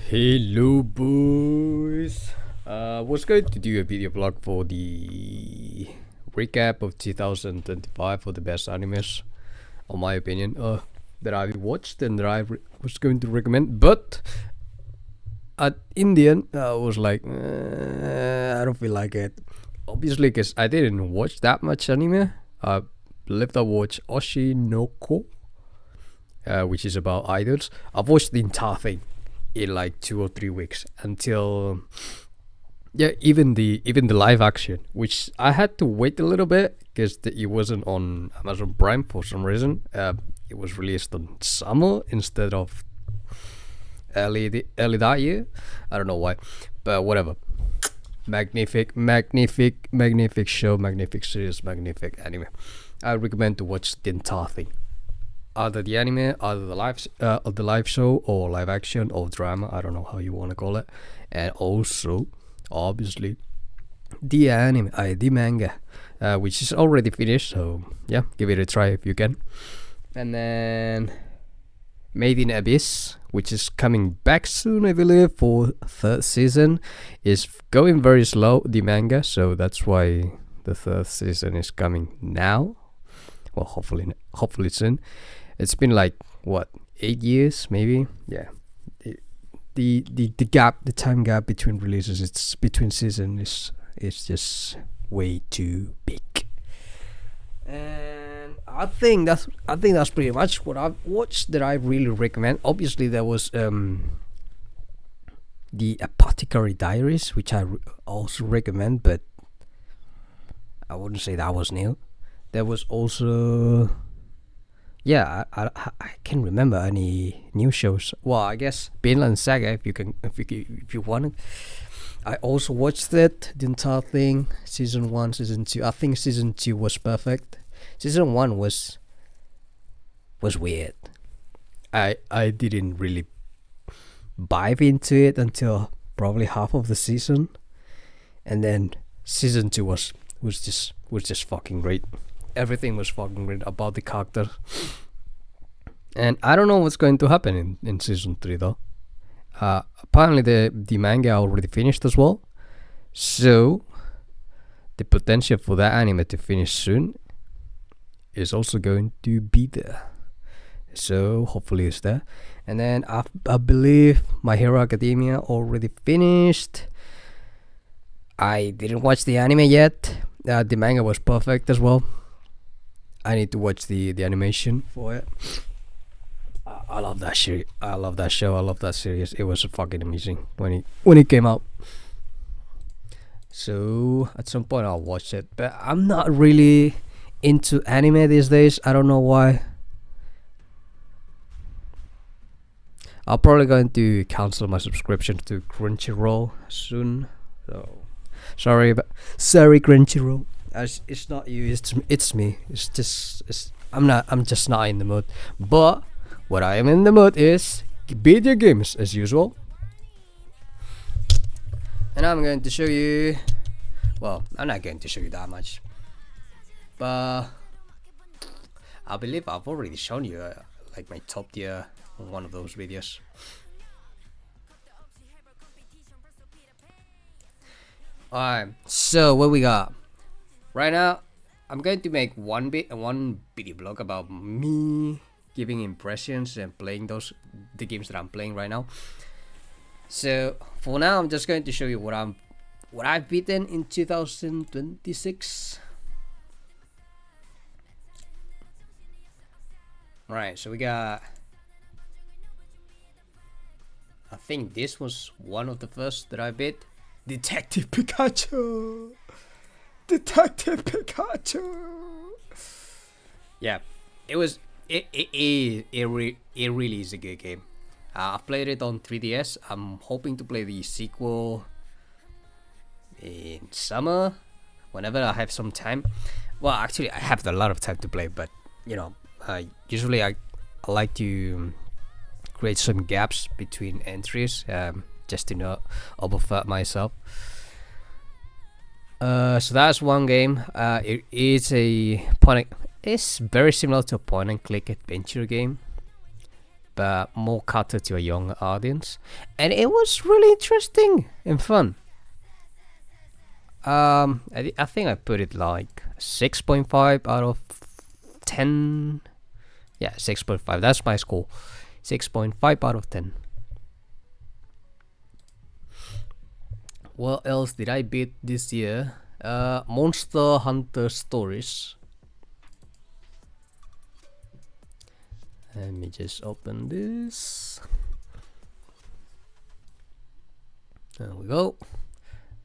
Hello, boys. Was going to do a video blog for the recap of 2025 for the best animes, on my opinion, that I watched and that was going to recommend. But in the end, I was like, I don't feel like it. Obviously, because I didn't watch that much anime. I left. I watched Oshi no Ko, which is about idols. I've watched the entire thing in like 2 or 3 weeks until even the live action, which I had to wait a little bit because it wasn't on Amazon Prime for some reason. It was released on summer instead of early that year. I don't know why, but whatever. Magnific show, magnific series, magnific anime. I recommend to watch the entire thing, either the anime, either the live show, or live action, or drama. I don't know how you want to call it. And also, obviously, the anime, the manga, which is already finished. So yeah, give it a try if you can. And then Made in Abyss, which is coming back soon, I believe, for third season, is going very slow, the manga. So that's why the third season is coming now. Well, hopefully soon. It's been like what, 8 years maybe. Yeah, the time gap between releases, it's between seasons, is just way too big. And I think that's pretty much what I've watched that I really recommend. Obviously, there was the Apothecary Diaries, which I also recommend, but I wouldn't say that was new. There was also, yeah, I can't remember any new shows. Well, I guess Vinland Saga, if you want it. I also watched it, the entire thing, season 1, season 2. I think season 2 was perfect. Season 1 was weird. I didn't really dive into it until probably half of the season, and then season 2 was just fucking great. Everything was fucking great about the character. And I don't know what's going to happen in season 3 though. Apparently the manga already finished as well, so the potential for that anime to finish soon is also going to be there. So hopefully it's there. And then I believe My Hero Academia already finished. I didn't watch the anime yet. The manga was perfect as well. I need to watch the animation for it. I love that shit. I love that show. I love that series. It was fucking amazing when it came out. So at some point I'll watch it, but I'm not really into anime these days. I don't know why. I'm probably going to cancel my subscription to Crunchyroll soon. So sorry Crunchyroll. It's not you. It's me. I'm just not in the mood. But what I am in the mood is video games as usual. And I'm going to show you. Well, I'm not going to show you that much, but I believe I've already shown you like my top tier on one of those videos. Alright, so what we got right now, I'm going to make one video blog about me giving impressions and playing the games that I'm playing right now. So for now, I'm just going to show you what I've beaten in 2026. Right, so we got, I think this was one of the first that I beat. Detective Pikachu. Yeah, it really is a good game. I've played it on 3DS. I'm hoping to play the sequel in summer, whenever I have some time. Well, actually, I have a lot of time to play, but usually I like to create some gaps between entries, just to not overfat myself. So that's one game. It is a it's very similar to a point and click adventure game. but more catered to a younger audience, and it was really interesting and fun. I think I put it like 6.5 out of 10. Yeah, 6.5. That's my score. 6.5 out of 10. What else did I beat this year? Monster Hunter Stories. Let me just open this. There we go.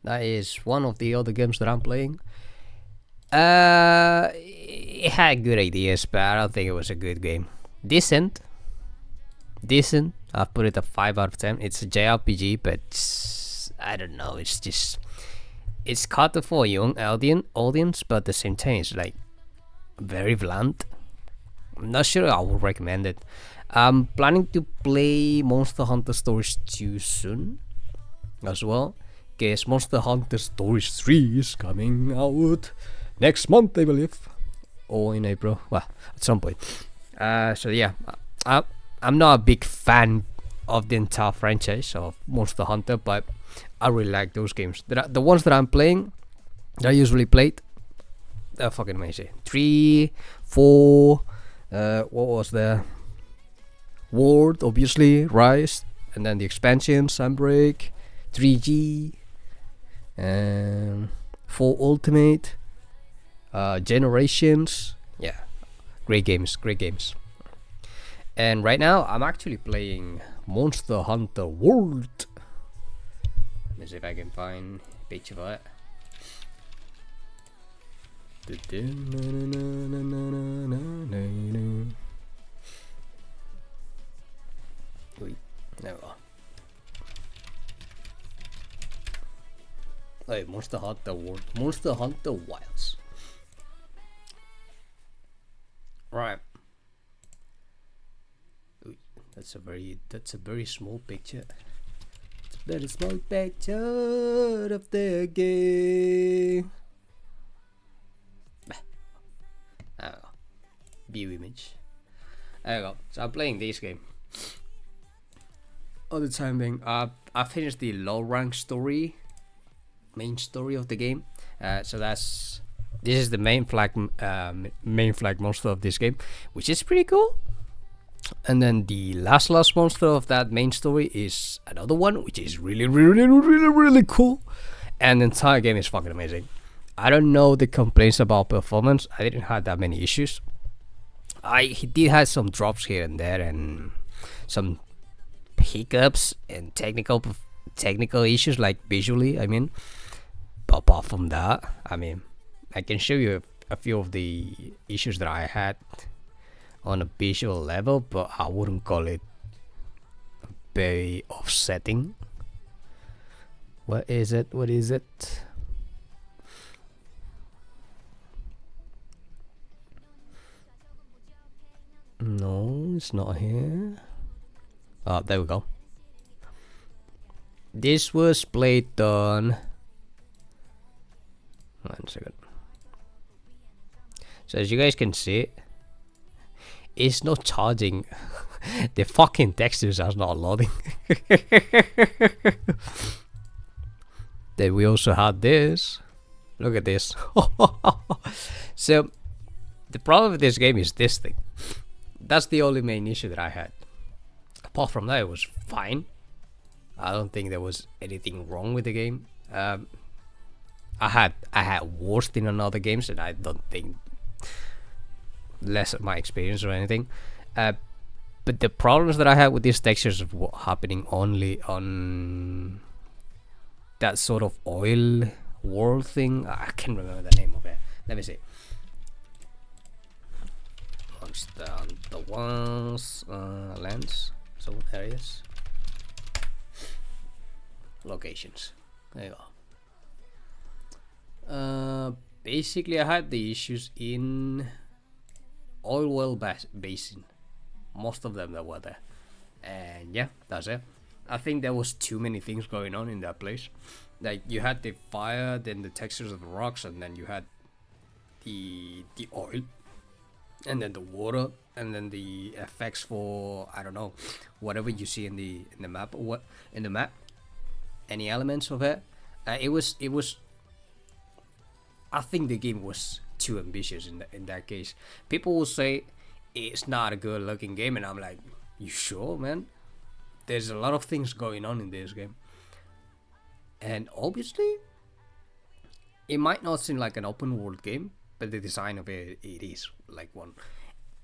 That is one of the other games that I'm playing. It had good ideas, but I don't think it was a good game. Decent. I put it a 5 out of 10. It's a JRPG, but I don't know. It's catered for a young audience, but at the same time, it's like very bland. I'm not sure I would recommend it. I'm planning to play Monster Hunter Stories 2 soon as well. Guess Monster Hunter Stories 3 is coming out next month, I believe, or in April. Well, at some point. So yeah, I'm not a big fan of the entire franchise of Monster Hunter, but I really like those games. The ones that I'm playing, that I usually played, they're fucking amazing. 3, 4, what was the World, obviously, Rise, and then the expansion, Sunbreak, 3G, 4 Ultimate, Generations. Yeah, great games. And right now I'm actually playing Monster Hunter World. Let me see if I can find a picture of it. Wait, there we go. Wait, Monster Hunter World, Monster Hunter Wilds. Right. That's a very small picture. It's a very small picture of the game. There we go. View image. There we go. So I'm playing this game. All the time being, I finished the low rank story, main story of the game. So this is the main flag monster of this game, which is pretty cool. And then the last monster of that main story is another one, which is really cool. And the entire game is fucking amazing. I don't know the complaints about performance. I didn't have that many issues. He did have some drops here and there and some hiccups and technical issues, like visually, I mean. But apart from that, I mean, I can show you a few of the issues that I had on a visual level, but I wouldn't call it very offsetting. What is it? No, it's not here. Oh, there we go. This was played on... One second. So as you guys can see, it's not charging. The fucking textures are not loading. Then we also had this. Look at this. So the problem with this game is this thing. That's the only main issue that I had. Apart from that, it was fine. I don't think there was anything wrong with the game. I had worse in another games, and I don't think less of my experience or anything. But the problems that I had with these textures were happening only on that sort of oil world thing. I can't remember the name of it. Let me see. The ones lands, some areas, locations. There you go. Basically, I had the issues in oil well basin. Most of them that were there, and yeah, that's it. I think there was too many things going on in that place. Like you had the fire, then the textures of the rocks, and then you had the oil. and then the water, and then the effects for, I don't know, whatever you see in the map, or what in the map, any elements of it. It was. I think the game was too ambitious in that case. People will say it's not a good looking game, and I'm like, you sure, man? There's a lot of things going on in this game, and obviously it might not seem like an open world game, but the design of it is like one.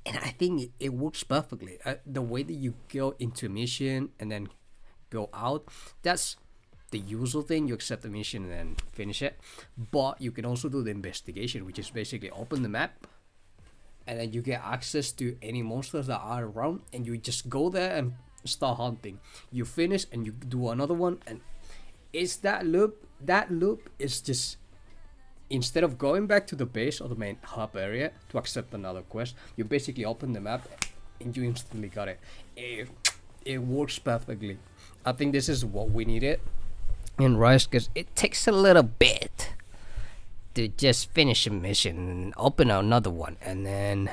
And I think it works perfectly. The way that you go into a mission and then go out, that's the usual thing. You accept the mission and then finish it. But you can also do the investigation, which is basically open the map, and then you get access to any monsters that are around, and you just go there and start hunting. You finish and you do another one, and it's that loop. That loop is just, instead of going back to the base or the main hub area to accept another quest, you basically open the map and you instantly got it. It works perfectly. I think this is what we needed in Rise, because it takes a little bit to just finish a mission and open another one, and then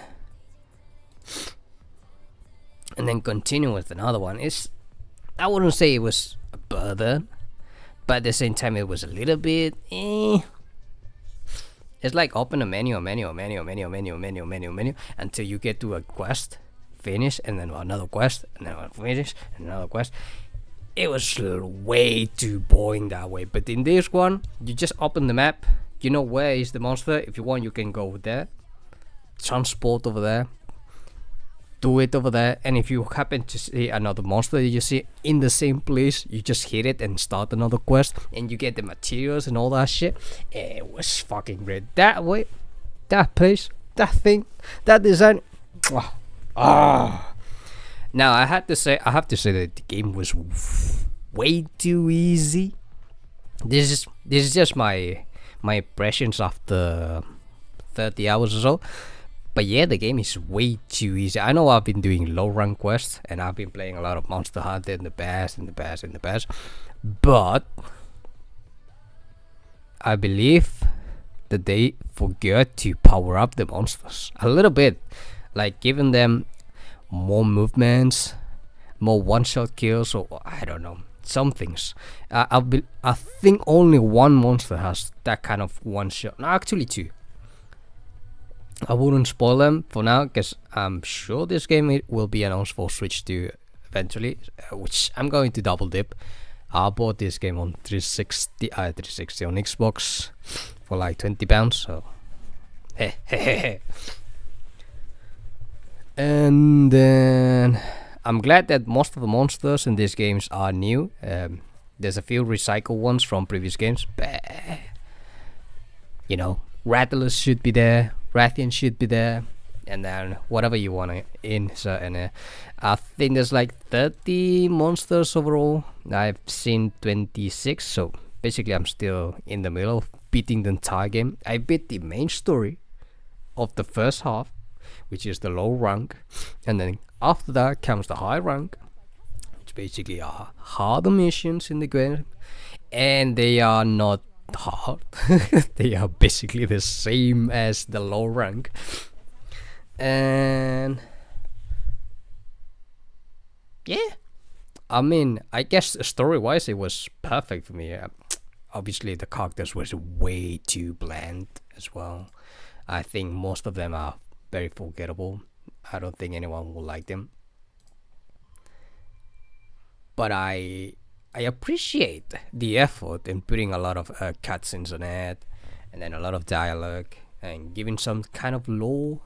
continue with another one. I wouldn't say it was a burden, but at the same time it was a little bit It's like open a menu until you get to a quest, finish, and then another quest, and then finish, and another quest. It was way too boring that way. But in this one, you just open the map, you know where is the monster. If you want, you can go there, transport over there, do it over there, and if you happen to see another monster that you see in the same place, you just hit it and start another quest, and you get the materials and all that shit. It was fucking great. That way, that place, that thing, that design. Now I have to say that the game was way too easy. This is just my impressions after 30 hours or so. But yeah, the game is way too easy. I know I've been doing low rank quests, and I've been playing a lot of Monster Hunter in the past, but I believe that they forgot to power up the monsters a little bit, like giving them more movements, more one-shot kills, or I don't know, some things. I think only one monster has that kind of one-shot. No, actually two. I wouldn't spoil them for now, because I'm sure this game will be announced for Switch 2 eventually, which I'm going to double dip. I bought this game on 360 on Xbox for like £20, so and then I'm glad that most of the monsters in these games are new. There's a few recycled ones from previous games, but you know, Rattlers should be there, Radiance should be there, and then whatever you want to insert in there. I think there's like 30 monsters overall. I've seen 26, so basically I'm still in the middle of beating the entire game. I beat the main story of the first half, which is the low rank, and then after that comes the high rank, which basically are harder missions in the game, and they are not hard. They are basically the same as the low rank. And yeah, I mean, I guess story wise it was perfect for me. Obviously the characters was way too bland as well. I think most of them are very forgettable. I don't think anyone will like them, but I appreciate the effort in putting a lot of cutscenes on it, and then a lot of dialogue, and giving some kind of lore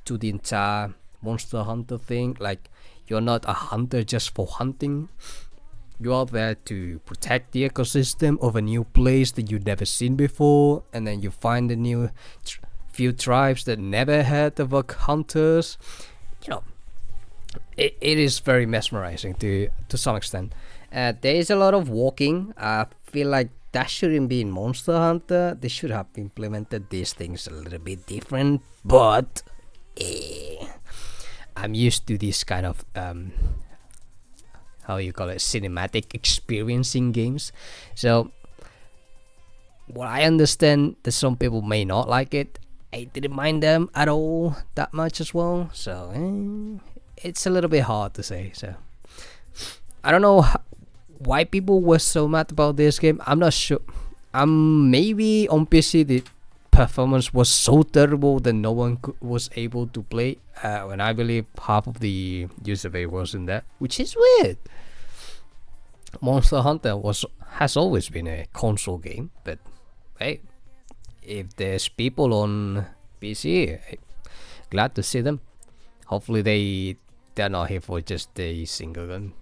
to the entire Monster Hunter thing. Like, you're not a hunter just for hunting. You are there to protect the ecosystem of a new place that you've never seen before, and then you find a new few tribes that never heard of hunters. You know, it is very mesmerizing to some extent. There is a lot of walking. I feel like that shouldn't be in Monster Hunter. They should have implemented these things a little bit different, but I'm used to this kind of how you call it, cinematic experiencing games. So what I understand that some people may not like it, I didn't mind them at all that much as well. So it's a little bit hard to say. So I don't know why people were so mad about this game. I'm not sure. Maybe on PC the performance was so terrible that no one was able to play. When I believe half of the user base wasn't there, which is weird. Monster Hunter has always been a console game, but hey, if there's people on PC, glad to see them. Hopefully they're not here for just a single gun,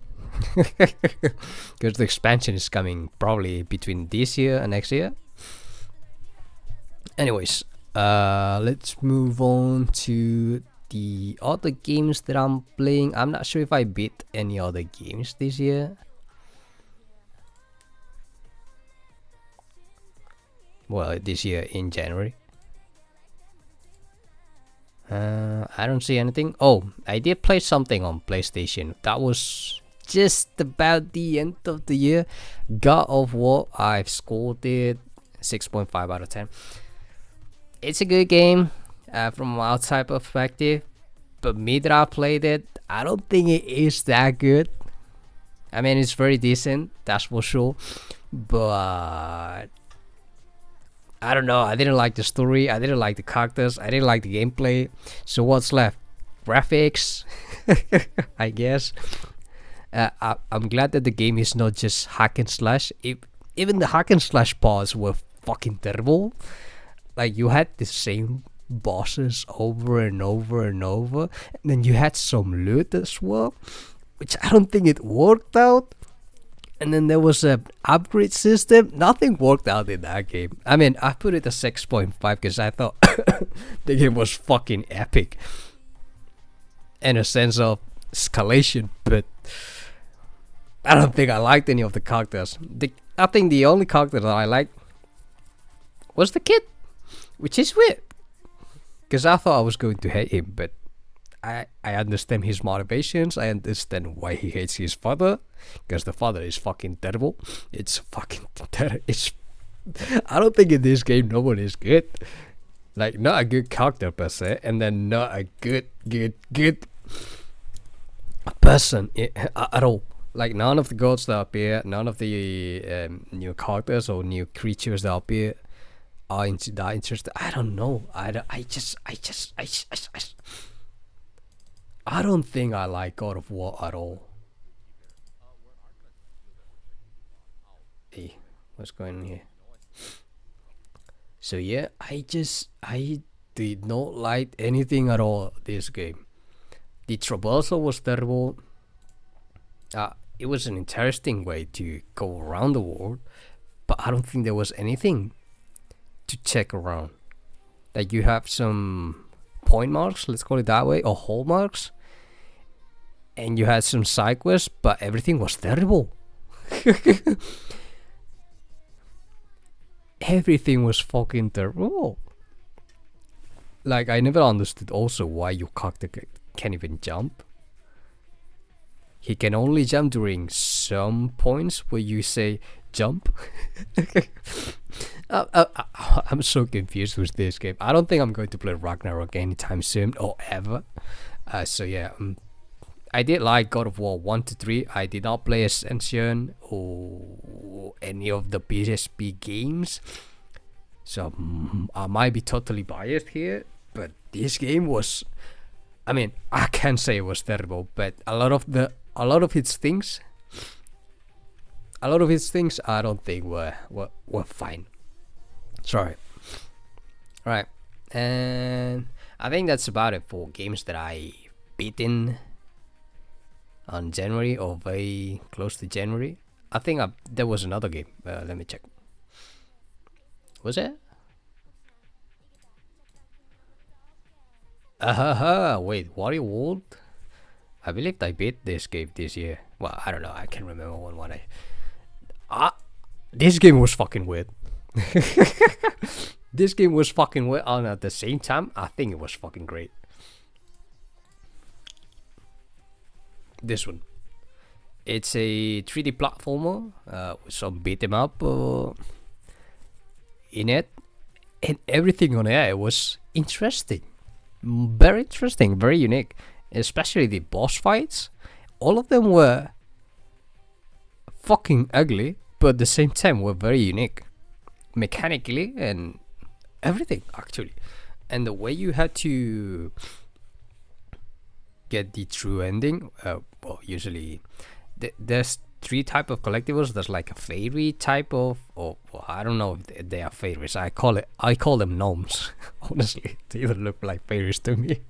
because the expansion is coming probably between this year and next year. Anyways, let's move on to the other games that I'm playing. I'm not sure if I beat any other games this year. Well, this year in January. I don't see anything. Oh, I did play something on PlayStation. That was just about the end of the year. God of War, I've scored it 6.5 out of 10. It's a good game from an outside perspective, but me that I played it, I don't think it is that good. I mean, it's very decent, that's for sure, but I don't know. I didn't like the story. I didn't like the characters. I didn't like the gameplay. So what's left? Graphics, I guess. I'm glad that the game is not just hack and slash. Even the hack and slash parts were fucking terrible. Like, you had the same bosses over and over and over, and then you had some loot as well, which I don't think it worked out. And then there was a upgrade system. Nothing worked out in that game. I mean, I put it a 6.5 because I thought the game was fucking epic in a sense of escalation, but I don't think I liked any of the characters. I think the only character that I liked was the kid, which is weird because I thought I was going to hate him, but I understand his motivations. I understand why he hates his father, because the father is fucking terrible. It's fucking it's. I don't think in this game no one is good. Like, not a good character per se, and then not a good person at all. Like, none of the gods that appear, none of the new characters or new creatures that appear are that interested. I don't know. I don't think I like God of War at all. Hey, what's going on here? So yeah, I did not like anything at all this game. The traversal was terrible. It was an interesting way to go around the world, but I don't think there was anything to check around. Like, you have some point marks, let's call it that way, or hallmarks, and you had some side quests, but everything was terrible. Everything was fucking terrible. Like, I never understood also why your character can't even jump. He can only jump during some points where you say jump. I'm so confused with this game. I don't think I'm going to play Ragnarok anytime soon or ever. So yeah, I did like God of War 1 to 3. I did not play Ascension or any of the PSP games, so I might be totally biased here, but this game was, I mean, I can't say it was terrible, but a lot of its things I don't think were fine. Sorry. Right. And I think that's about it for games that I beaten on January or very close to January. I think there was another game. Let me check. Was it? Wait, Wario World? I believe I beat this game this year. Well, I don't know. I can't remember what I... this game was fucking weird. This game was fucking weird, and at the same time, I think it was fucking great. This one. It's a 3D platformer with some beat 'em up in it. and everything on it was interesting, very interesting, very unique, especially the boss fights. All of them were fucking ugly, but at the same time were very unique, mechanically and everything actually. And the way you had to get the true ending, well, usually there's three type of collectibles. There's like a fairy type of, or well, I don't know if they are fairies. I call them gnomes. Honestly, they even look like fairies to me.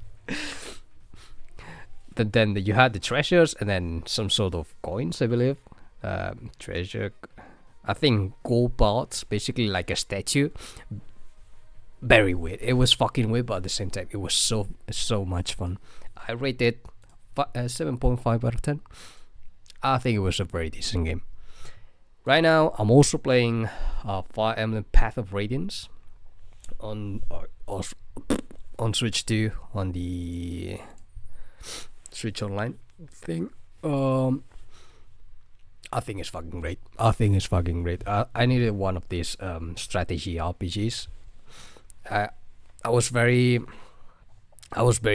But then you had the treasures and then some sort of coins, I believe. Treasure, I think gold parts, basically like a statue. Very weird. It was fucking weird, but at the same time, it was so much fun. I rated 7.5 out of 10. I think it was a very decent game. Right now, I'm also playing Fire Emblem Path of Radiance on Switch 2 on the Switch Online thing. I think it's fucking great. I needed one of these strategy RPGs. I was very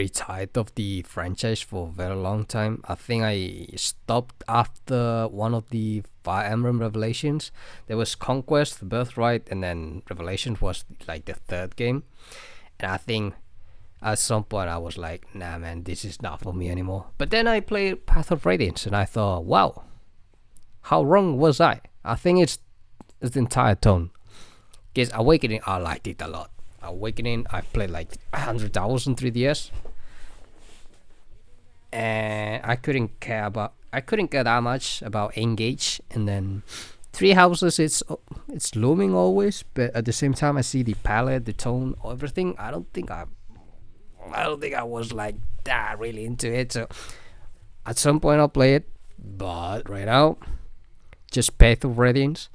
tired of the franchise for a very long time. I think I stopped after one of the Fire Emblem Revelations. There was Conquest, Birthright, and then Revelations was like the third game. And I think at some point I was like, nah man, this is not for me anymore. But then I played Path of Radiance and I thought, wow, how wrong was I? I think it's the entire tone. Because Awakening, I liked it a lot. Awakening, I played like 100 hours on 3DS, and I couldn't care that much about Engage. And then Three Houses, it's looming always, but at the same time I see the palette, the tone, everything. I don't think I was like that really into it. So at some point I'll play it, but right now just Path of Radiance.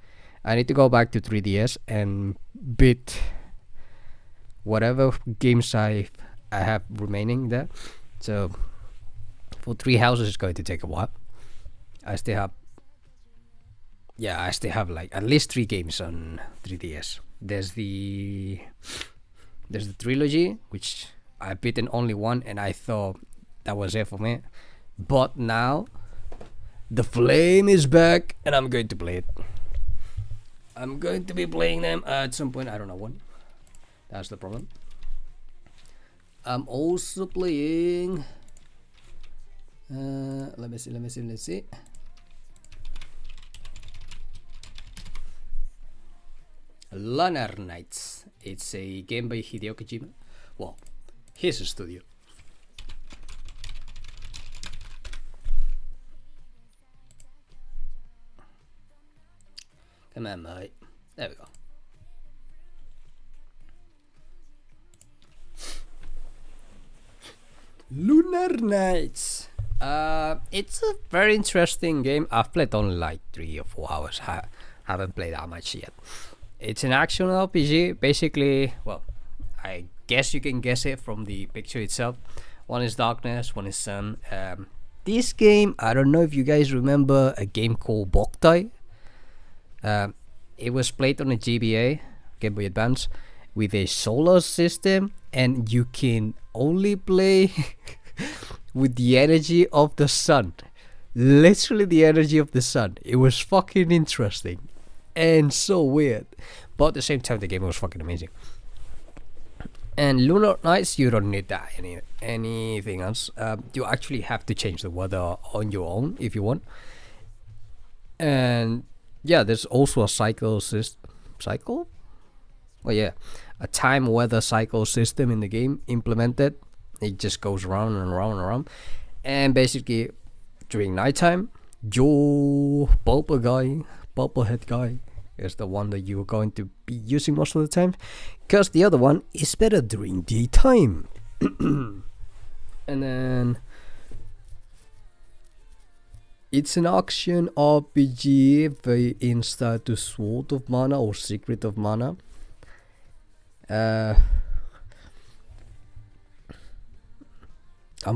I need to go back to 3DS and beat whatever games I have remaining there. So for Three Houses, it's going to take a while. I still have like at least 3 games on 3DS. There's the trilogy, which I've beaten only one, and I thought that was it for me. But now the flame is back, and I'm going to play it. I'm going to be playing them at some point. I don't know when. That's the problem. I'm also playing. Let me see. Lunar Knights. It's a game by Hideo Kojima. Well, his studio. Come on, mate. There we go. Lunar Knights. It's a very interesting game. I've played only like 3 or 4 hours. Haven't played that much yet. It's an action RPG. Basically, well, I guess you can guess it from the picture itself. One is darkness, one is sun. This game, I don't know if you guys remember a game called Boktai. It was played on a GBA, Game Boy Advance, with a solar system, and you can only play with the energy of the sun. Literally the energy of the sun. It was fucking interesting and so weird, but at the same time the game was fucking amazing. And Lunar Knights, you don't need that anything else. You actually have to change the weather on your own if you want. And yeah, there's also a cycle? Well, yeah, a time weather cycle system in the game implemented. It just goes around and around and around. And basically, during nighttime, your purple head guy is the one that you're going to be using most of the time, because the other one is better during daytime. And then it's an action RPG very inspired to Sword of Mana or Secret of Mana. I'm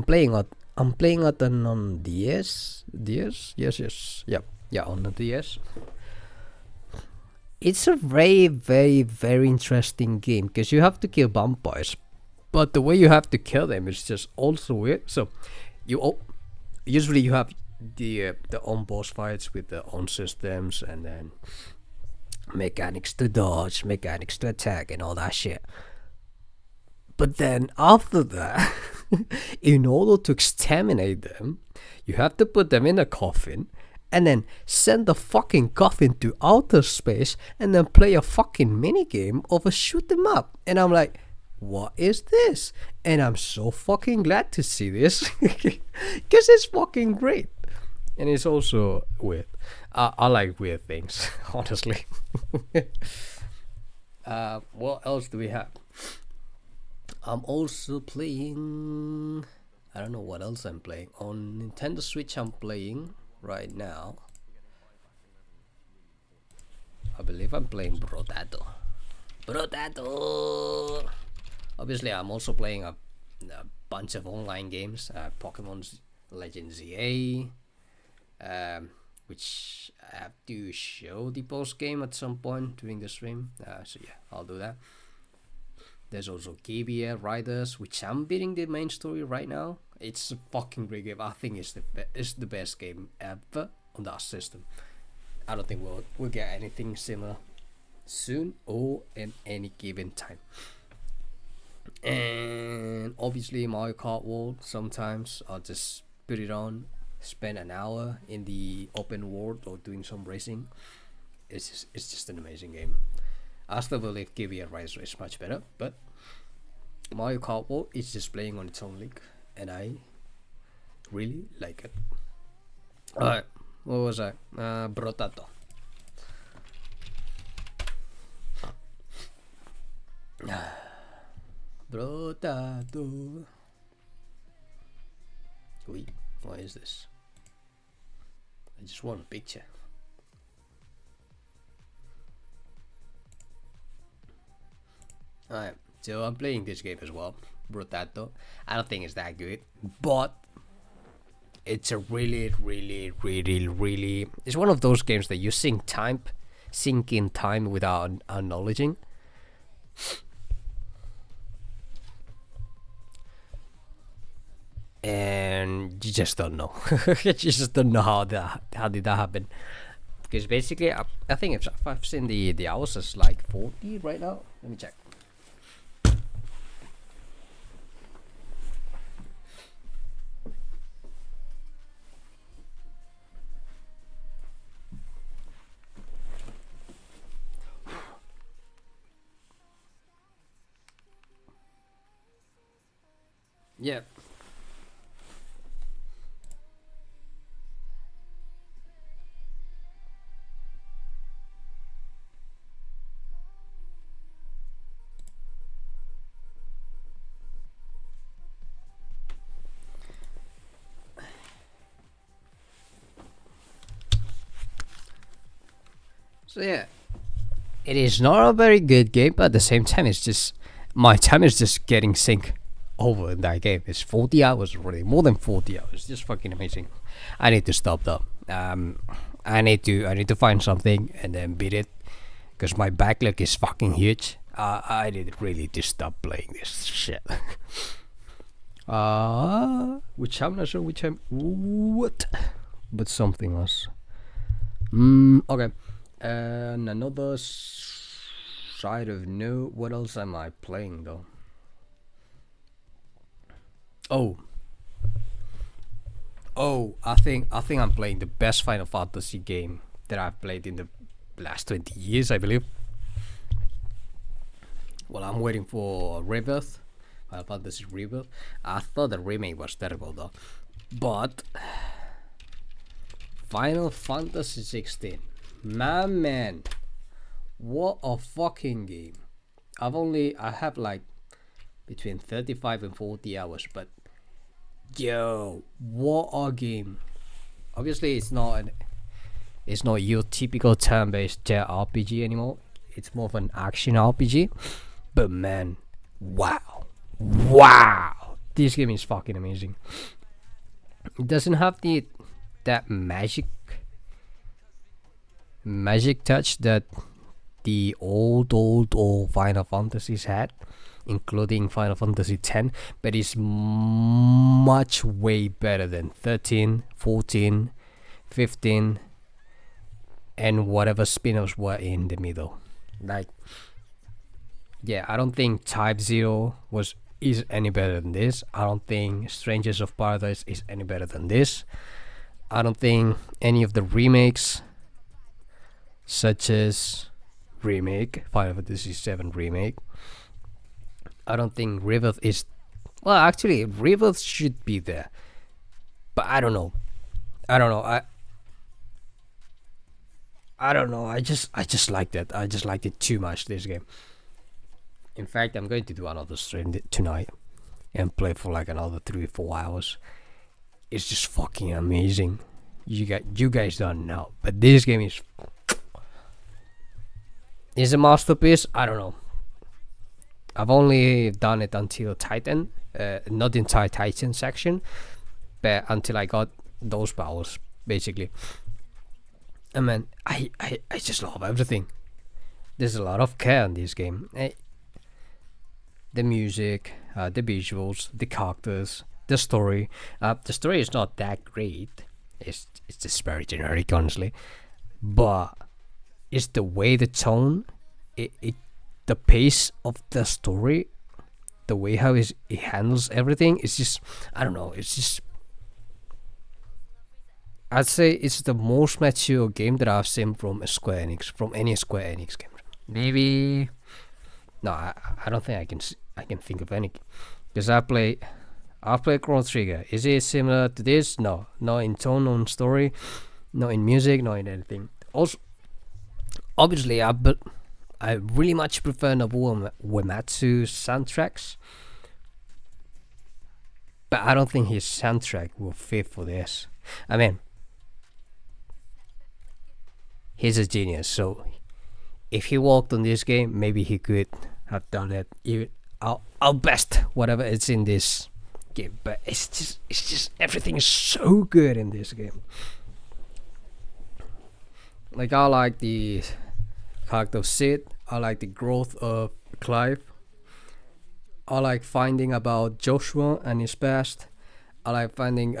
playing it on DS. Yeah, on the DS. It's a very, very, very interesting game because you have to kill vampires, but the way you have to kill them is just also weird. So, usually you have the on boss fights with the on systems, and then mechanics to dodge, mechanics to attack, and all that shit. But then after that, in order to exterminate them, you have to put them in a coffin and then send the fucking coffin to outer space and then play a fucking minigame of a shoot 'em up. And I'm like, what is this? And I'm so fucking glad to see this because it's fucking great. And it's also weird. I like weird things, honestly. What else do we have? I'm also playing. I don't know what else I'm playing. On Nintendo Switch, I'm playing right now. I believe I'm playing Brotato. Brotato! Obviously, I'm also playing a bunch of online games. Pokémon Legends ZA. Which I have to show the post game at some point during the stream. So yeah, I'll do that. There's also Kirby Air Riders, which I'm beating the main story right now. It's a fucking great game. I think it's the best game ever on that system. I don't think we'll get anything similar soon or in any given time. And obviously Mario Kart World. Sometimes I'll just put it on, spend an hour in the open world or doing some racing. It's just an amazing game. I still believe Kirby Air Riders is much better, but Mario Kart World is just playing on its own league, and I really like it. Alright, what was I? Brotato. Brotato. Wait, what is this? I just want a picture. Alright, so I'm playing this game as well, Brotato. I don't think it's that good, but it's a really, really, really, really. It's one of those games that you sink in time without acknowledging. And you just don't know. You just don't know how did that happen. Because basically, I think if I've seen the hours is like 40 right now. Let me check. Yeah. So yeah, it is not a very good game, but at the same time, it's just my time is just getting sync over in that game. It's 40 hours already, more than 40 hours. It's just fucking amazing. I need to stop though. I need to find something and then beat it, because my backlog is fucking huge. I need really to stop playing this shit. Which I'm not sure which I'm what, but something else. Okay. And another side of note. What else am I playing though? I think I'm playing the best Final Fantasy game that I've played in the last 20 years, I believe. Well, I'm waiting for Rebirth, Final Fantasy Rebirth. I thought the remake was terrible though, but Final Fantasy XVI, my man, what a fucking game! I have like between 35 and 40 hours, but yo, what a game! Obviously, it's not your typical turn-based JRPG anymore. It's more of an action RPG. But man, wow, this game is fucking amazing. It doesn't have that magic touch that the old Final Fantasies had, including Final Fantasy X, but it's much way better than 13, 14, 15, and whatever spin-offs were in the middle. Like, yeah, I don't think Type 0 is any better than this. I don't think Strangers of Paradise is any better than this. I don't think any of the remakes, such as Final Fantasy VII Remake, I don't think Rebirth is... Well, actually, Rebirth should be there. But I don't know. I don't know. I just liked it. I just liked it too much, this game. In fact, I'm going to do another stream tonight and play for like another 3-4 hours. It's just fucking amazing. You guys don't know, but this game is a masterpiece. I don't know. I've only done it until Titan, not the entire Titan section, but until I got those powers, basically. I mean, I just love everything. There's a lot of care in this game. The music, the visuals, the characters, the story. The story is not that great. It's just very generic, honestly. But it's the way, the tone, the pace of the story, the way how it handles everything. It's just, I don't know. It's just, I'd say it's the most mature game that I've seen from Square Enix, from any Square Enix game. Maybe, no, I don't think I can think of any, because I've played Chrono Trigger. Is it similar to this? No, not in tone, not in story, not in music, not in anything. Also, obviously, I really much prefer Nobuo Uematsu's soundtracks, but I don't think his soundtrack will fit for this. I mean, he's a genius, so if he worked on this game, maybe he could have done it even our best, whatever it's in this game. But it's just everything is so good in this game. Like, I like the character of Sid. I like the growth of Clive. I like finding about Joshua and his past. I like finding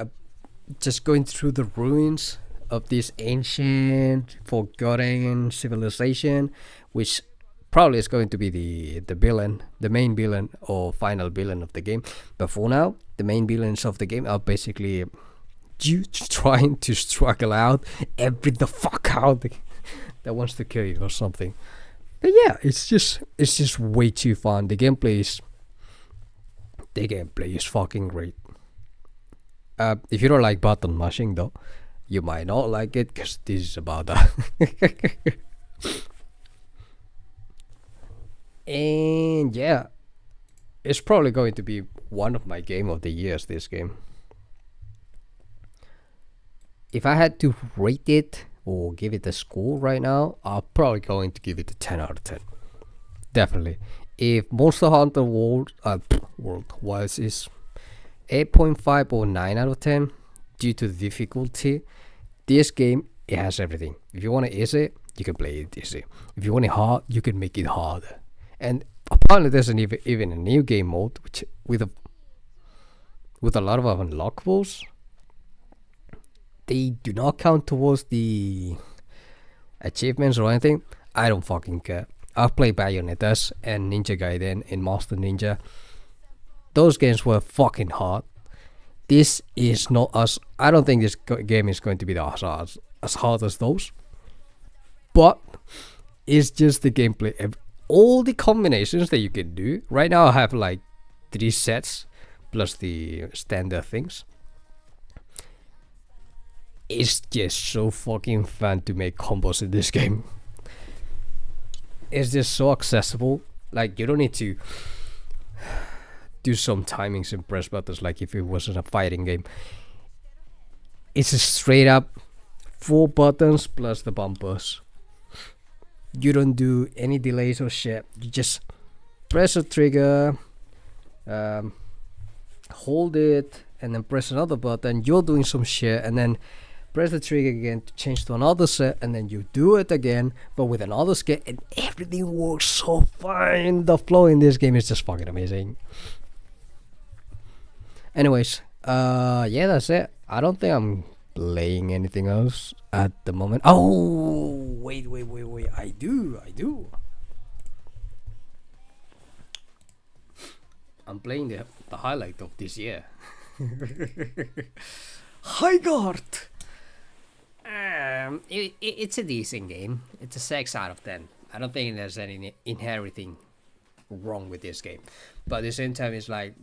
just going through the ruins of this ancient, forgotten civilization, which probably is going to be the villain, the main villain or final villain of the game. But for now, the main villains of the game are basically you trying to struggle out every the fuck out that wants to kill you or something. But yeah, it's just way too fun. The gameplay is fucking great. If you don't like button mashing though, you might not like it, because this is about that. And yeah, it's probably going to be one of my game of the years, this game. If I had to rate it or give it a score right now, I'm probably going to give it a 10 out of 10. Definitely. If Monster Hunter World was is 8.5 or 9 out of 10 due to the difficulty, this game, it has everything. If you want it easy, you can play it easy. If you want it hard, you can make it harder. And apparently there's even a new game mode which with a lot of unlockables. They do not count towards the achievements or anything. I don't fucking care. I've played Bayonettas and Ninja Gaiden and Master Ninja. Those games were fucking hard. This is not as... I don't think this game is going to be as hard as those. But it's just the gameplay. All the combinations that you can do. Right now I have like 3 sets plus the standard things. It's just so fucking fun to make combos in this game. It's just so accessible. Like, you don't need to do some timings and press buttons like if it wasn't a fighting game. It's a straight up 4 buttons plus the bumpers. You don't do any delays or shit. You just press a trigger, hold it, and then press another button. You're doing some shit, and then press the trigger again to change to another set, and then you do it again, but with another skill, and everything works so fine. The flow in this game is just fucking amazing. Anyways, yeah, that's it. I don't think I'm playing anything else at the moment. Oh, wait. I do. I'm playing the highlight of this year. Highguard. It's a decent game. It's a 6 out of 10. I don't think there's any inheriting wrong with this game, but at the same time, it's like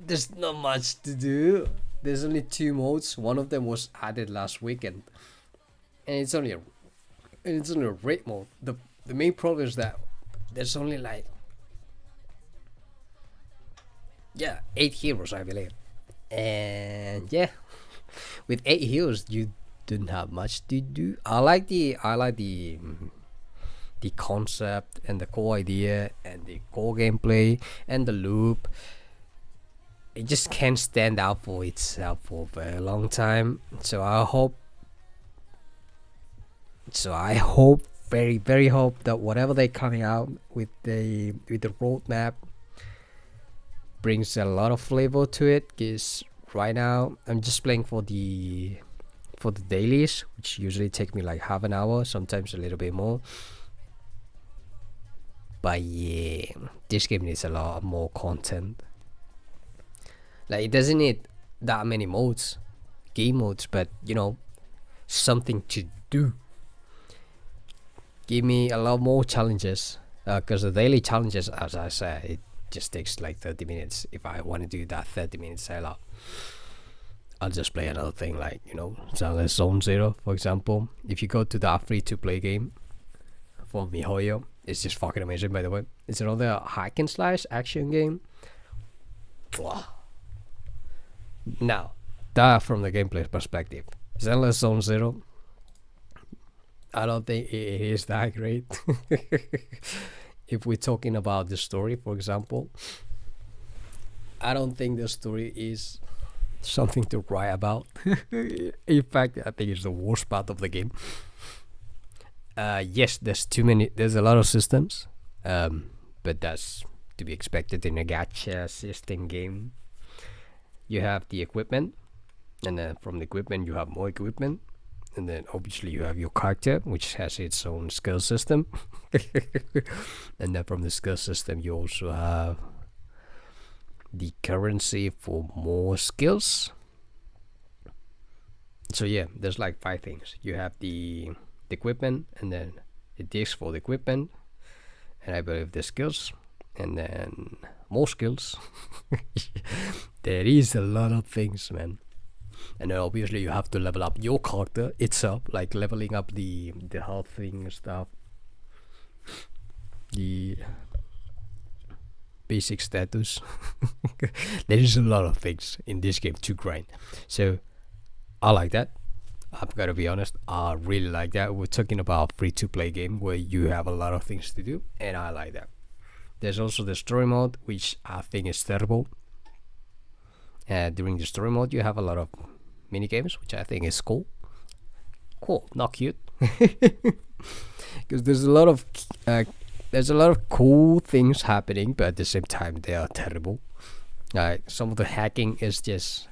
there's not much to do. There's only 2 modes. One of them was added last weekend, and it's only a raid mode. The main problem is that there's only like 8 heroes, I believe, and yeah, with 8 heroes you don't have much to do. I like the concept and the core idea and the core gameplay and the loop. It just can't stand out for itself for a very long time. So I hope, very very hope that whatever they're coming out with the roadmap brings a lot of flavor to it. Because right now I'm just playing for the dailies, which usually take me like half an hour, sometimes a little bit more. But yeah, this game needs a lot more content. Like, it doesn't need that many game modes, but something to do. Give me a lot more challenges, because the daily challenges, as I said, it just takes like 30 minutes. If I want to do that 30 minutes I'll just play another thing, like Zenless Zone Zero, for example. If you go to that free-to-play game for NiOh, it's just fucking amazing, by the way. It's another hack and slash action game. Now, that from the gameplay perspective, Zenless Zone Zero, I don't think it is that great. If we're talking about the story, for example, I don't think the story is something to write about. In fact, I think it's the worst part of the game. Yes, there's a lot of systems, but that's to be expected in a gacha system game. You have the equipment, and then from the equipment you have more equipment, and then obviously you have your character, which has its own skill system. And then from the skill system you also have the currency for more skills. So yeah, there's like 5 things. You have the equipment, and then the disc for the equipment, and I believe the skills, and then more skills. There is a lot of things, man. And then obviously you have to level up your character itself, like leveling up the health thing and stuff, the basic status. There is a lot of things in this game to grind, so I like that. I've got to be honest, I really like that. We're talking about a free-to-play game where you have a lot of things to do, and I like that. There's also the story mode, which I think is terrible. During the story mode you have a lot of mini games, which I think is cool, not cute. Because there's a lot of cool things happening, but at the same time they are terrible. Some of the hacking is just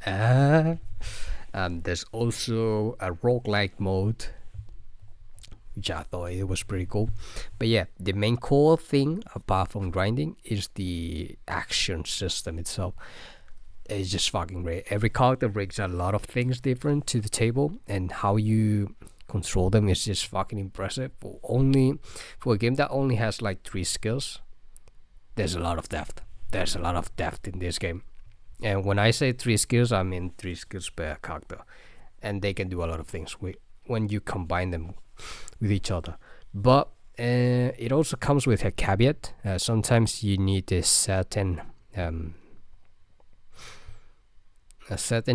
there's also a roguelike mode, which I thought it was pretty cool. But yeah, the main core thing apart from grinding is the action system itself. It's just fucking great. Every character brings a lot of things different to the table, and how you control them is just fucking impressive. For a game that only has like 3 skills, there's a lot of depth. There's a lot of depth in this game. And when I say 3 skills, I mean 3 skills per character, and they can do a lot of things when you combine them with each other. But it also comes with a caveat. Sometimes you need a certain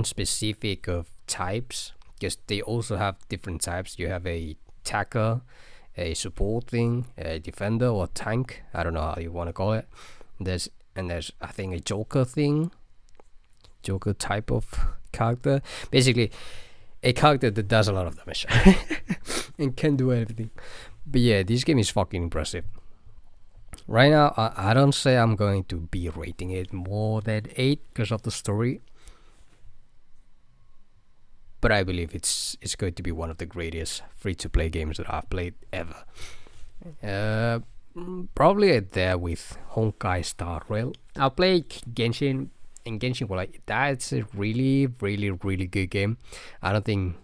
specific of types, because they also have different types. You have a attacker, a support thing, a defender or tank, I don't know how you want to call it. There's I think a joker type of character. Basically, a character that does a lot of damage and can do everything. But yeah, this game is fucking impressive. Right now, I don't say I'm going to be rating it more than 8 because of the story. But I believe it's going to be one of the greatest free-to-play games that I've played ever. Probably there with Honkai Star Rail. I played Genshin, and Genshin was like, that's a really, really, really good game. I don't think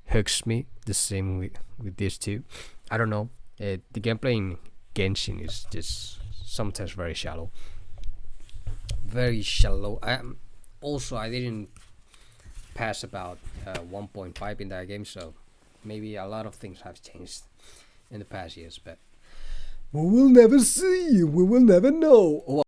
hooks me the same with this too. I don't know. The gameplay in Genshin is just sometimes very shallow. Very shallow. I didn't pass about 1.5 in that game, so maybe a lot of things have changed in the past years, but we will never see. We will never know.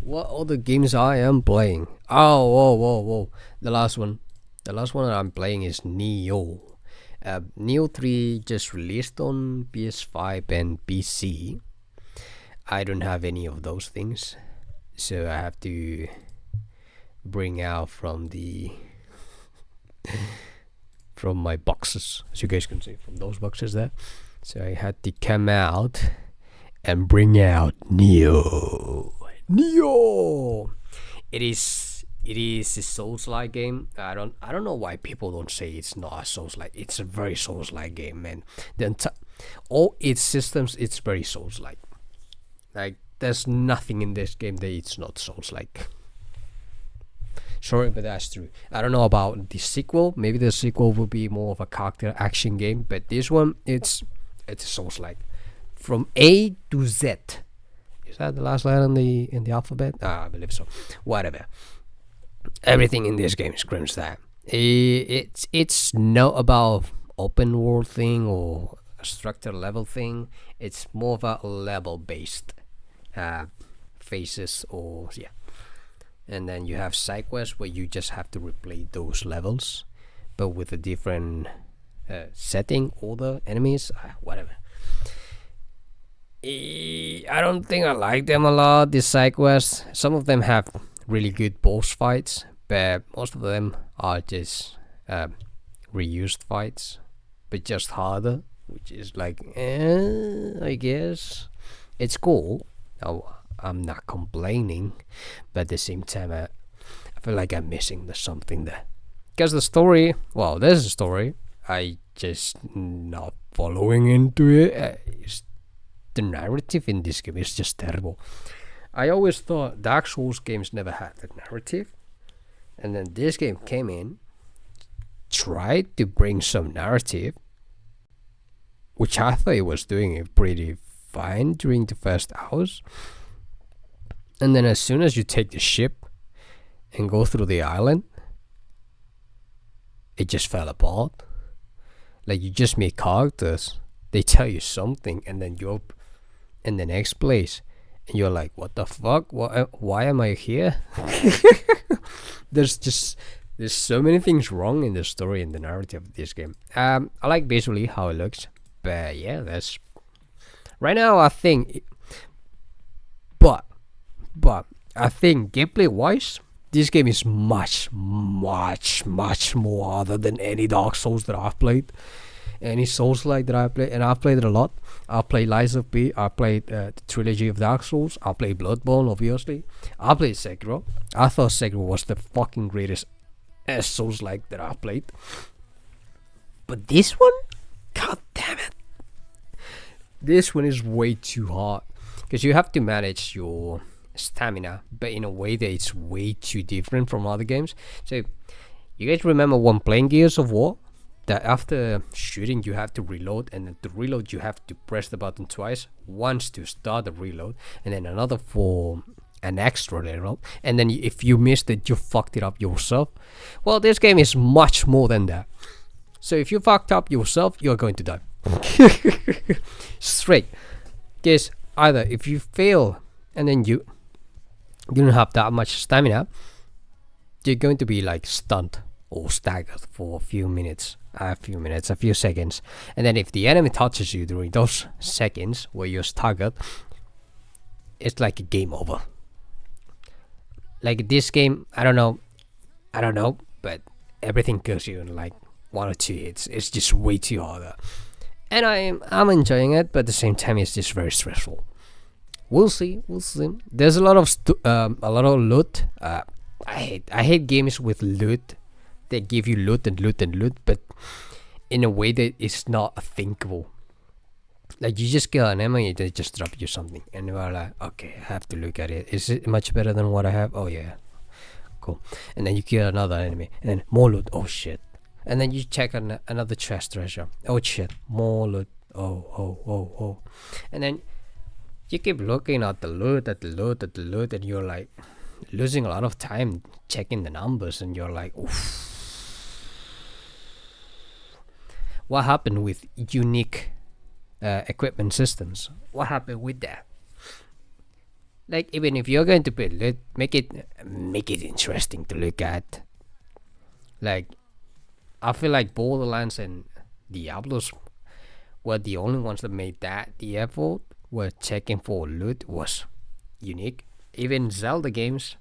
What other games I am playing? Whoa. The last one that I'm playing is NiOh. NiOh 3 just released on PS5 and PC. I don't have any of those things, so I have to bring out from my boxes, as you guys can see, from those boxes there. So I had to come out and bring out NiOh. It is a Souls-like game. I don't know why people don't say it's not a Souls-like. It's a very Souls-like game, man. All its systems, it's very Souls-like. Like, there's nothing in this game that it's not Souls-like. Sorry, but that's true. I don't know about the sequel. Maybe the sequel will be more of a character action game, but this one, it's Souls-like. From A to Z. Is that the last letter in the alphabet? I believe so. Whatever. Everything in this game screams that. It's not about open world thing or a structured level thing. It's more of a level based phases, or yeah. And then you have side quests where you just have to replay those levels, but with a different setting, order, enemies, whatever. I don't think I like them a lot, these side quests. Some of them have really good boss fights, but most of them are just reused fights, but just harder, which is like, I guess it's cool. I'm not complaining, but at the same time, I feel like I'm missing something there. Because the story, well, there's a story. I just not following into it. The narrative in this game is just terrible. I always thought Dark Souls games never had the narrative, and then this game came in, tried to bring some narrative, which I thought it was doing it pretty fine during the first hours, and then as soon as you take the ship and go through the island, it just fell apart. Like, you just meet characters, they tell you something, and then you're in the next place and you're like, what the fuck, why am I here? There's so many things wrong in the story and the narrative of this game. I like visually how it looks, but yeah, that's right now. I think but I think gameplay wise, this game is much more harder than any Dark Souls that I've played. Any Souls-like that I played, and I've played it a lot. I played Lies of P. I played the trilogy of Dark Souls. I played Bloodborne, obviously. I played Sekiro. I thought Sekiro was the fucking greatest Souls-like that I've played. But this one, god damn it, this one is way too hard, because you have to manage your stamina, but in a way that it's way too different from other games. So, you guys remember when playing Gears of War? That after shooting you have to reload, and then to reload you have to press the button twice, once to start the reload and then another for an extra reload, and then if you missed it you fucked it up yourself. Well, this game is much more than that. So if you fucked up yourself, you're going to die. Straight. Because either if you fail and then you don't have that much stamina, you're going to be like stunned or staggered for a few seconds, and then if the enemy touches you during those seconds where you're staggered, it's like a game over. Like this game, I don't know, but everything kills you in like 1 or 2 hits. It's just way too harder, and I'm enjoying it, but at the same time, it's just very stressful. We'll see. There's a lot of loot. I hate games with loot. They give you loot, but in a way that it's not thinkable. Like you just kill an enemy, they just drop you something, and you're like, okay, I have to look at it. Is it much better than what I have? Oh yeah, cool. And then you kill another enemy, and then more loot. Oh shit. And then you check on another chest treasure. Oh shit, more loot. Oh. And then you keep looking at the loot, and you're like losing a lot of time checking the numbers, and you're like, oof. What happened with unique equipment systems? What happened with that? Like, even if you're going to build it, make it interesting to look at. Like, I feel like Borderlands and Diablos were the only ones that made that the effort where checking for loot was unique. Even Zelda games,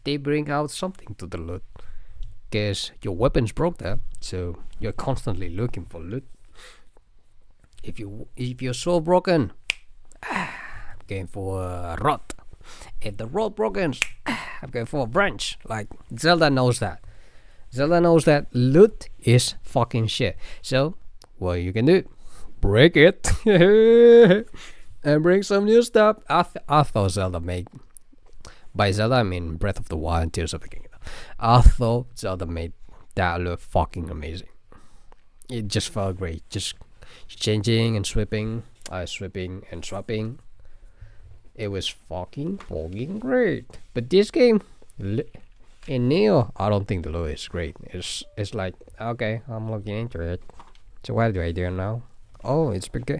they bring out something to the loot, because your weapons broke there, so you're constantly looking for loot. If you're so broken, I'm going for a rod. If the rod broken, I'm going for a branch. Like, Zelda knows that. Zelda knows that loot is fucking shit. So what you can do, break it and bring some new stuff. I thought Zelda made, by Zelda I mean Breath of the Wild and Tears of the Kingdom, I thought Zelda made that look fucking amazing. It just felt great, just changing and swapping and swapping. It was fucking great. But this game in NiOh, I don't think the loot is great. It's like, okay, I'm looking into it. So what do I do now? Oh, it's because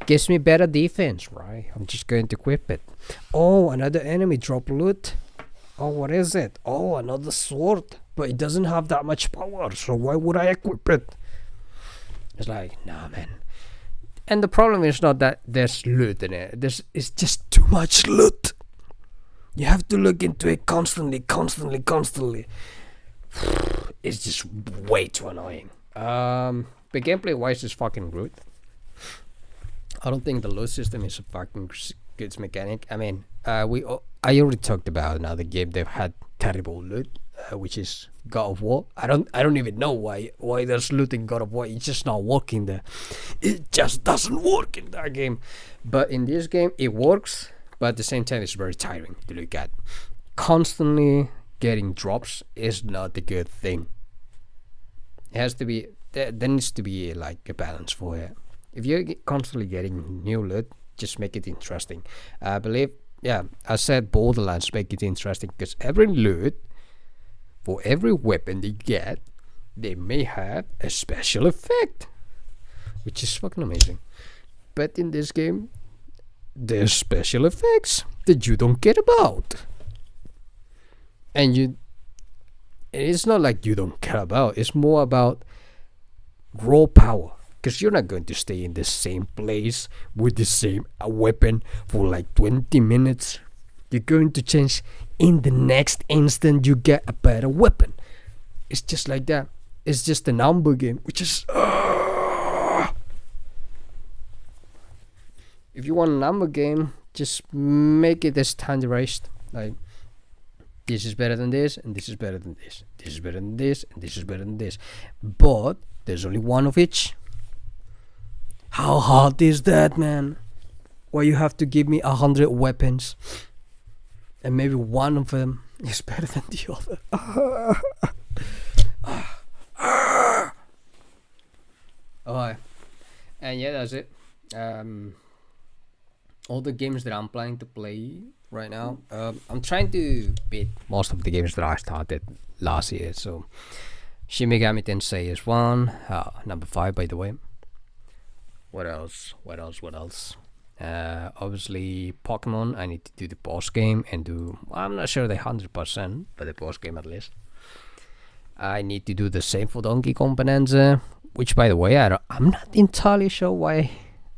it gives me better defense, right? I'm just going to equip it. Oh, another enemy drop loot. Oh, what is it? Oh, another sword. But it doesn't have that much power, so why would I equip it? It's like, nah, man. And the problem is not that there's loot in it. It's just too much loot. You have to look into it constantly. It's just way too annoying. But gameplay wise, it's fucking good. I don't think the loot system is a fucking good mechanic. I mean, I already talked about another game that had terrible loot, which is God of War. I don't even know why there's loot in God of War. It's just not working there. It just doesn't work in that game. But in this game, it works. But at the same time, it's very tiring to look at. Constantly getting drops is not a good thing. It has to be, there needs to be like a balance for it. If you're constantly getting new loot, just make it interesting. I believe, yeah, I said Borderlands make it interesting because every loot, for every weapon they get, they may have a special effect, which is fucking amazing. But in this game, there's special effects that you don't get about, and it's not like you don't care about. It's more about raw power, because you're not going to stay in the same place with the same weapon for like 20 minutes. You're going to change in the next instant you get a better weapon. It's just like that. It's just a number game, which is if you want a number game, just make it standardized. Like, this is better than this, and this is better than this. This is better than this, and this is better than this. But there's only one of each. How hard is that, man? Why you have to give me 100 weapons, and maybe one of them is better than the other? Alright, and yeah, that's it. All the games that I'm planning to play right now, I'm trying to beat most of the games that I started last year. So Shin Megami Tensei is one, number 5 by the way. What else? Obviously Pokemon. I need to do the boss game and I'm not sure the 100%, but the boss game at least. I need to do the same for Donkey Kong Bonanza, which, by the way, I'm not entirely sure why I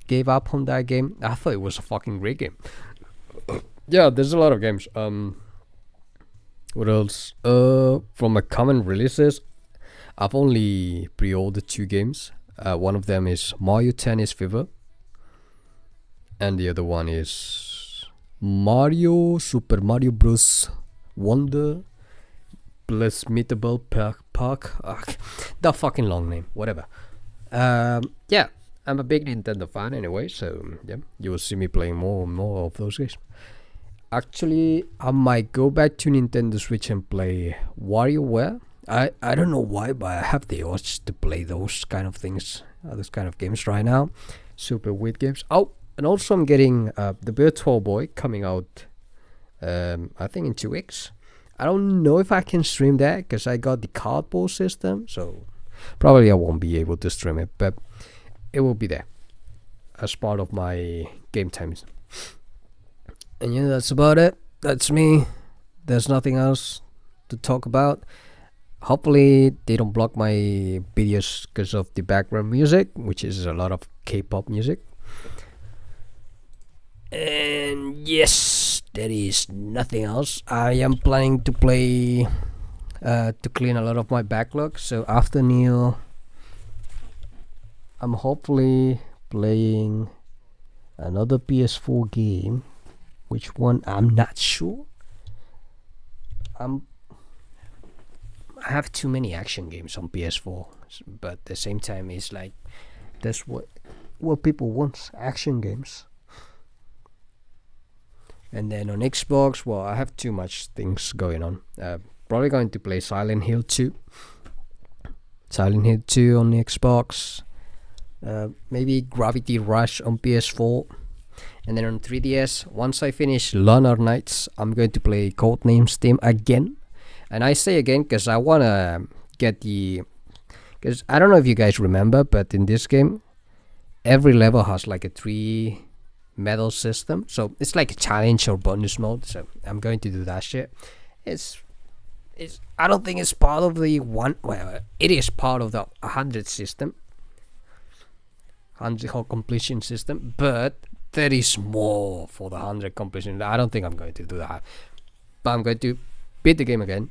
gave up on that game. I thought it was a fucking great game. Yeah, there's a lot of games. What else? From my common releases, I've only pre-ordered 2 games. One of them is Mario Tennis Fever, and the other one is Super Mario Bros. Wonder plus Meetable Park. That fucking long name, whatever. Yeah, I'm a big Nintendo fan anyway, so yeah, you will see me playing more and more of those games. Actually, I might go back to Nintendo Switch and play WarioWare. I don't know why, but I have the urge to play those kind of things, those kind of games right now. Super weird games. Oh, and also I'm getting the Virtual Boy coming out, I think in 2 weeks. I don't know if I can stream that because I got the cardboard system, so probably I won't be able to stream it, but it will be there as part of my game times. And yeah, that's about it. That's me. There's nothing else to talk about. Hopefully they don't block my videos because of the background music, which is a lot of K-pop music. And yes, there is nothing else. I am planning to play to clean a lot of my backlog. So after NiOh, I'm hopefully playing another PS4 game. Which one? I'm not sure. I have too many action games on PS4, but at the same time, it's like that's what people want, action games. And then on Xbox, well, I have too much things going on. Probably going to play Silent Hill 2. Silent Hill 2 on Xbox. Maybe Gravity Rush on PS4. And then on 3DS, once I finish Lunar Knights, I'm going to play Codenames Team again. And I say again because I want to get because I don't know if you guys remember, but in this game, every level has like a 3 medal system. So it's like a challenge or bonus mode. So I'm going to do that shit. I don't think it's part of the one. Well, it is part of the 100 system. 100 whole completion system. But there is more for the 100 completion. I don't think I'm going to do that. But I'm going to beat the game again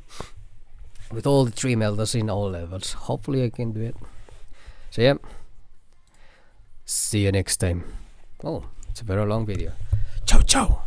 with all the 3 medals in all levels. Hopefully I can do it. So yeah, see you next time. Oh, it's a very long video. Ciao ciao.